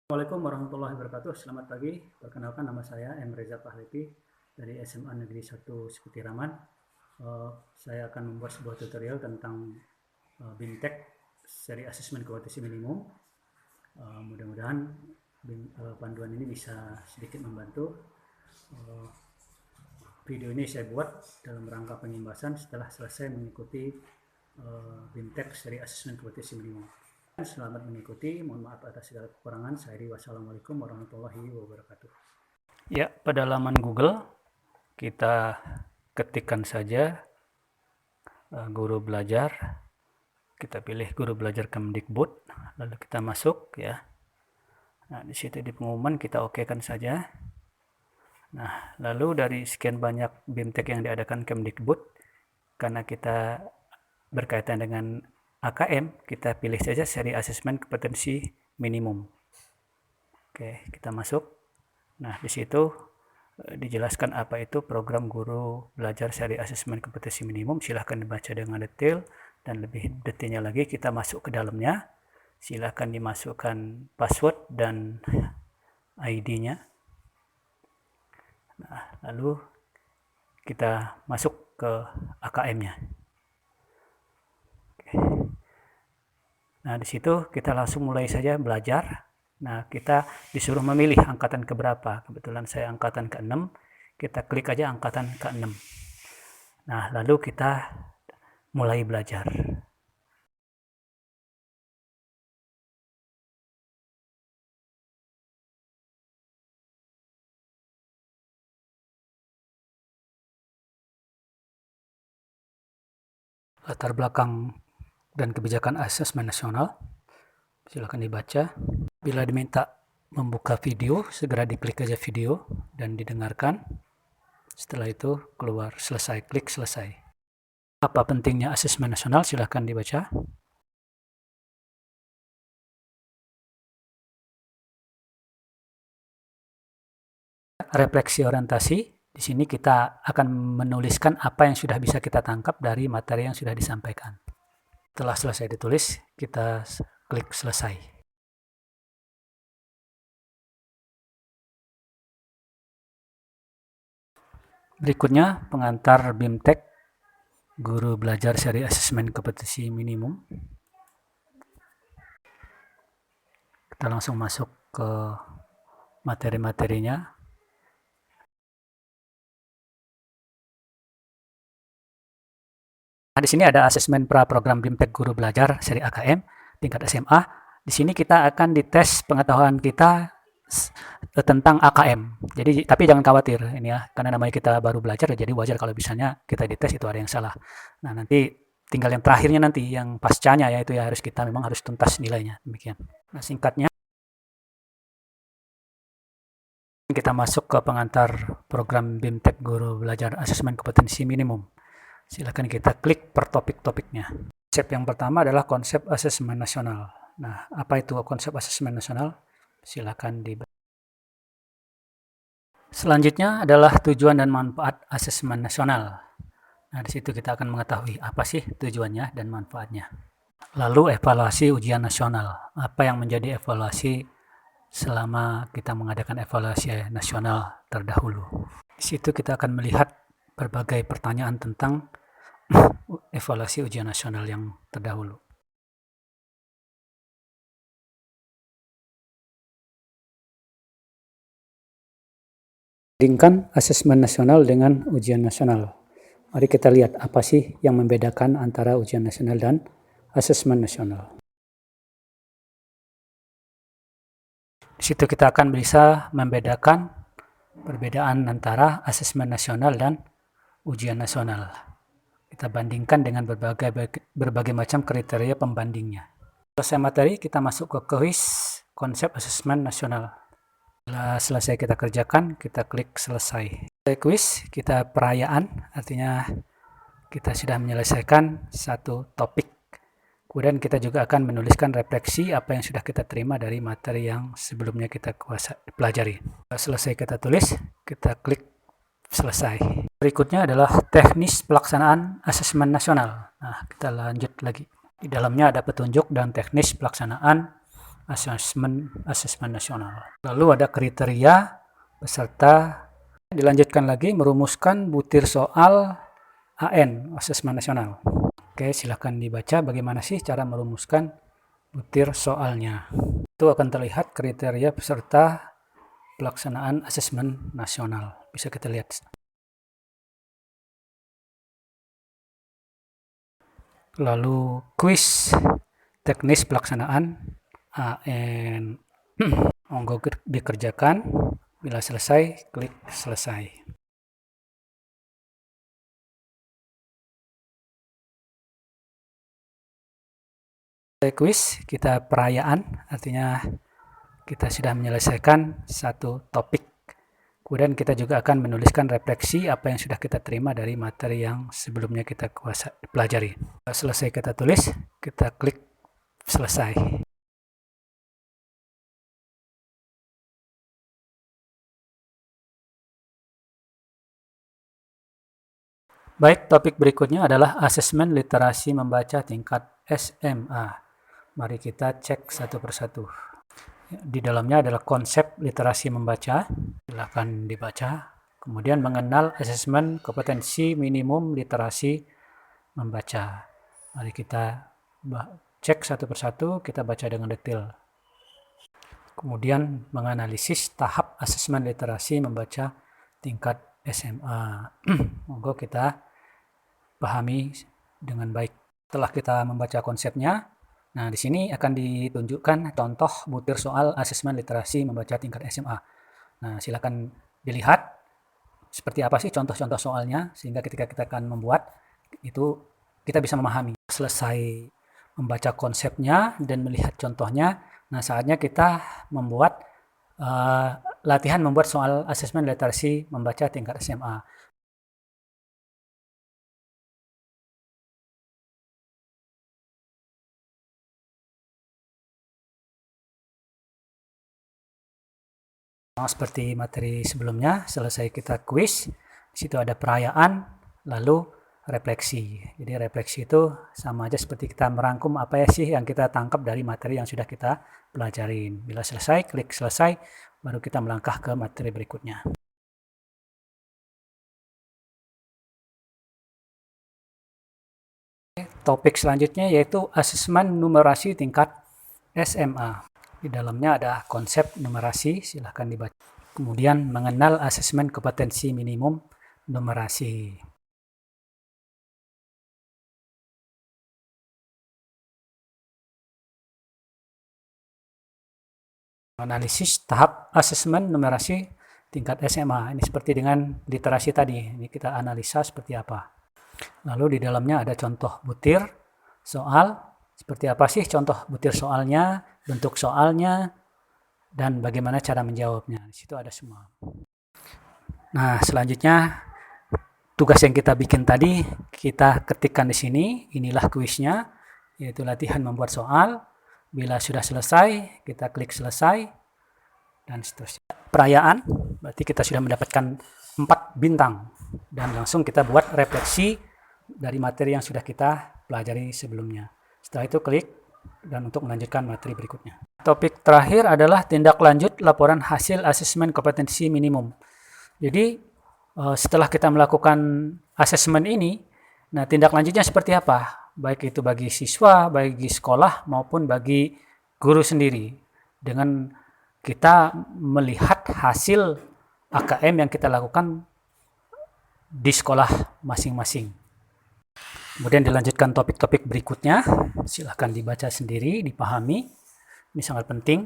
Assalamualaikum warahmatullahi wabarakatuh. Selamat pagi. Perkenalkan, nama saya M. Reza Pahlepi dari SMA Negeri 1 Sekutiraman. Saya akan membuat sebuah tutorial tentang BIMTEK seri asesmen kompetensi minimum. Mudah-mudahan panduan ini bisa sedikit membantu. Video ini saya buat dalam rangka pengimbasan setelah selesai mengikuti BIMTEK seri asesmen kompetensi minimum. Selamat mengikuti, mohon maaf atas segala kekurangan. Saya wassalamualaikum warahmatullahi wabarakatuh. Ya, pada laman Google kita ketikkan saja guru belajar, kita pilih guru belajar Kemdikbud, lalu kita masuk ya. Nah, di situ di pengumuman kita okekan saja. Nah, lalu dari sekian banyak BIMTEK yang diadakan Kemdikbud, karena kita berkaitan dengan AKM, kita pilih saja seri asesmen kompetensi minimum. Oke, kita masuk. Nah, di situ dijelaskan apa itu program guru belajar seri asesmen kompetensi minimum. Silahkan dibaca dengan detail, dan lebih detailnya lagi kita masuk ke dalamnya. Silahkan dimasukkan password dan ID-nya. Nah, lalu kita masuk ke AKM-nya. Nah, di situ kita langsung mulai saja belajar. Nah, kita disuruh memilih angkatan keberapa. Kebetulan saya angkatan ke-6. Kita klik aja angkatan ke-6. Nah, lalu kita mulai belajar. Latar belakang dan kebijakan asesmen nasional, silakan dibaca. Bila diminta membuka video, segera diklik aja video dan didengarkan. Setelah itu keluar selesai, klik selesai. Apa pentingnya asesmen nasional? Silakan dibaca. Refleksi orientasi, di sini kita akan menuliskan apa yang sudah bisa kita tangkap dari materi yang sudah disampaikan. Setelah selesai ditulis, kita klik selesai. Berikutnya, pengantar BIMTEK guru belajar seri asesmen kompetensi minimum. Kita langsung masuk ke materi-materinya. Nah, di sini ada asesmen pra program BIMTEK guru belajar seri AKM tingkat SMA. Di sini kita akan dites pengetahuan kita tentang AKM. Jadi, tapi jangan khawatir ini ya, karena namanya kita baru belajar, jadi wajar kalau misalnya kita dites itu ada yang salah. Nah, nanti tinggal yang terakhirnya nanti, yang pascanya ya, itu ya harus kita memang harus tuntas nilainya. Demikian. Nah, singkatnya kita masuk ke pengantar program BIMTEK guru belajar asesmen kompetensi minimum. Silakan kita klik per topik-topiknya. Konsep yang pertama adalah konsep asesmen nasional. Nah, apa itu konsep asesmen nasional? Silakan dibaca. Selanjutnya adalah tujuan dan manfaat asesmen nasional. Nah, di situ kita akan mengetahui apa sih tujuannya dan manfaatnya. Lalu evaluasi ujian nasional. Apa yang menjadi evaluasi selama kita mengadakan evaluasi nasional terdahulu. Di situ kita akan melihat berbagai pertanyaan tentang evaluasi ujian nasional yang terdahulu. Bandingkan asesmen nasional dengan ujian nasional. Mari kita lihat apa sih yang membedakan antara ujian nasional dan asesmen nasional. Di situ kita akan bisa membedakan perbedaan antara asesmen nasional dan ujian nasional. Kita bandingkan dengan berbagai macam kriteria pembandingnya. Selesai materi, kita masuk ke kuis konsep asesmen nasional. Setelah selesai kita kerjakan, kita klik selesai. Selesai kuis, kita perayaan, artinya kita sudah menyelesaikan satu topik. Kemudian kita juga akan menuliskan refleksi apa yang sudah kita terima dari materi yang sebelumnya kita pelajari. Selesai kita tulis, kita klik selesai. Berikutnya adalah teknis pelaksanaan asesmen nasional. Nah, kita lanjut lagi. Di dalamnya ada petunjuk dan teknis pelaksanaan asesmen nasional. Lalu ada kriteria peserta. Dilanjutkan lagi merumuskan butir soal AN, asesmen nasional. Oke, silahkan dibaca bagaimana sih cara merumuskan butir soalnya. Itu akan terlihat kriteria peserta pelaksanaan asesmen nasional. Bisa kita lihat. Lalu kuis teknis pelaksanaan AN. Monggo dikerjakan. Bila selesai, klik selesai. Kuis kita perayaan, artinya kita sudah menyelesaikan satu topik. Kemudian kita juga akan menuliskan refleksi apa yang sudah kita terima dari materi yang sebelumnya kita pelajari. Selesai kita tulis, kita klik selesai. Baik, topik berikutnya adalah asesmen literasi membaca tingkat SMA. Mari kita cek satu persatu. Di dalamnya adalah konsep literasi membaca. Silakan dibaca. Kemudian mengenal asesmen kompetensi minimum literasi membaca. Mari kita cek satu persatu, kita baca dengan detail. Kemudian menganalisis tahap asesmen literasi membaca tingkat SMA. Monggo kita pahami dengan baik. Setelah kita membaca konsepnya, nah di sini akan ditunjukkan contoh butir soal asesmen literasi membaca tingkat SMA. Nah, silakan dilihat seperti apa sih contoh-contoh soalnya, sehingga ketika kita akan membuat itu kita bisa memahami. Selesai membaca konsepnya dan melihat contohnya, nah saatnya kita membuat latihan membuat soal asesmen literasi membaca tingkat SMA. Seperti materi sebelumnya, selesai kita kuis, di situ ada perayaan, lalu refleksi. Jadi refleksi itu sama aja seperti kita merangkum apa ya sih yang kita tangkap dari materi yang sudah kita pelajarin. Bila selesai, klik selesai, baru kita melangkah ke materi berikutnya. Topik selanjutnya yaitu asesmen numerasi tingkat SMA. Di dalamnya ada konsep numerasi, silahkan dibaca. Kemudian mengenal asesmen kompetensi minimum numerasi. Analisis tahap asesmen numerasi tingkat SMA. Ini seperti dengan literasi tadi. Ini kita analisa seperti apa. Lalu di dalamnya ada contoh butir soal. Seperti apa sih contoh butir soalnya, bentuk soalnya, dan bagaimana cara menjawabnya. Di situ ada semua. Nah, selanjutnya tugas yang kita bikin tadi kita ketikkan di sini. Inilah kuisnya, yaitu latihan membuat soal. Bila sudah selesai, kita klik selesai dan seterusnya. Perayaan, berarti kita sudah mendapatkan 4 bintang dan langsung kita buat refleksi dari materi yang sudah kita pelajari sebelumnya. Setelah itu klik dan untuk melanjutkan materi berikutnya. Topik terakhir adalah tindak lanjut laporan hasil asesmen kompetensi minimum. Jadi setelah kita melakukan asesmen ini, nah tindak lanjutnya seperti apa? Baik itu bagi siswa, bagi sekolah maupun bagi guru sendiri. Dengan kita melihat hasil AKM yang kita lakukan di sekolah masing-masing. Kemudian dilanjutkan topik-topik berikutnya, silahkan dibaca sendiri, dipahami, ini sangat penting.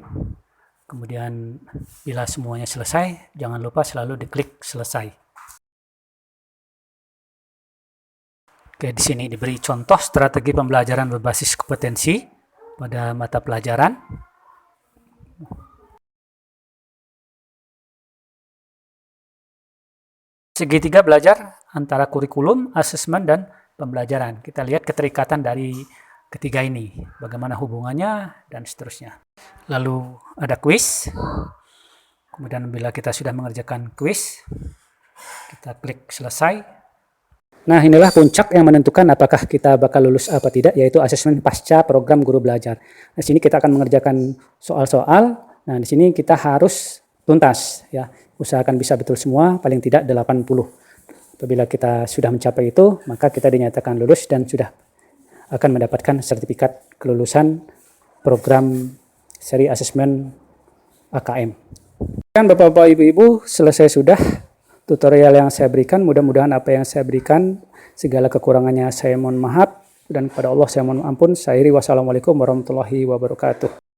Kemudian bila semuanya selesai, jangan lupa selalu diklik selesai. Oke, di sini diberi contoh strategi pembelajaran berbasis kompetensi pada mata pelajaran. Segitiga belajar antara kurikulum, asesmen, dan pembelajaran. Kita lihat keterikatan dari ketiga ini, bagaimana hubungannya, dan seterusnya. Lalu ada kuis. Kemudian bila kita sudah mengerjakan kuis, kita klik selesai. Nah, inilah puncak yang menentukan apakah kita bakal lulus apa tidak, yaitu asesmen pasca program guru belajar. Di sini kita akan mengerjakan soal-soal. Nah, di sini kita harus tuntas, ya. Usahakan bisa betul semua, paling tidak 80. Apabila kita sudah mencapai itu, maka kita dinyatakan lulus dan sudah akan mendapatkan sertifikat kelulusan program seri asesmen AKM. Dan Bapak-Bapak, Ibu-Ibu, selesai sudah tutorial yang saya berikan. Mudah-mudahan apa yang saya berikan, segala kekurangannya saya mohon maaf, dan kepada Allah saya mohon ampun. Saya akhiri, wassalamualaikum warahmatullahi wabarakatuh.